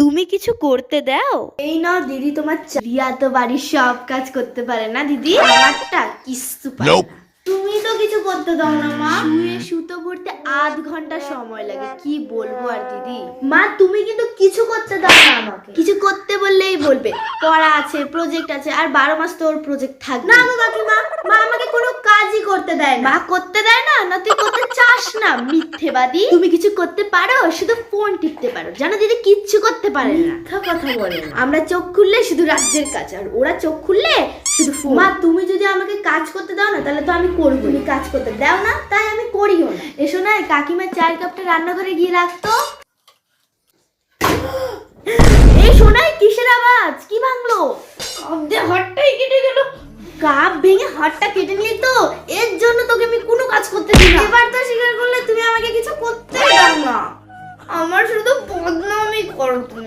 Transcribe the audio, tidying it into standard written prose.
তুমি কিছু করতে দাও? এই নাও দিদি তোমার রিয়া তো বাড়ির সব কাজ করতে পারে না দিদি, আমারটা কিছু পারে না। তুমি তো কিছু করতে দাও না মা। শুয়ে সুতো পড়তে আধ ঘন্টা সময় লাগে, কি বলবো আর দিদি। মা তুমি কিন্তু কিছু করতে দাও না আমাকে, কিছু করতে বললেই বলবে পড়া আছে, প্রজেক্ট আছে, আর 12 মাস তো ওর প্রজেক্ট থাকবে না। কাকিমা, মা আমাকে কোনো কাজই করতে দেয় না। মা করতে দেয় না, না তুই করতে চাস না, মিথ্যেবাদী। তুমি কিছু করতে পারো, শুধু ফোন টিপতে পারো, জানো দিদি কিচ্ছু করতে পারে না। কথা বলে আমরা চোখ খুললে শুধু রাজ্যের কাজ, আর ওরা চোখ খুললে শুধু ফোন। মা তুমি যদি আমাকে কাজ করতে দাও না তাহলে তো আমি করবো, তুমি কাজ করতে দাও না তাই আমি করিও না। এসো না, কাকিমার চায়ের কাপটা রান্নাঘরে গিয়ে রাখতো। এই শোনাই, কিসের আওয়াজ? কি ভাঙলো? হাতটাই কেটে গেল। কাপ ভেঙে হাতটা কেটে নিলি তো, এর জন্য তোকে আমি কোনো কাজ করতে দিই না। এবার তো স্বীকার করলে তুমি আমাকে কিছু করতে দাও না, আমার শুধু বদনামই করো তুমি।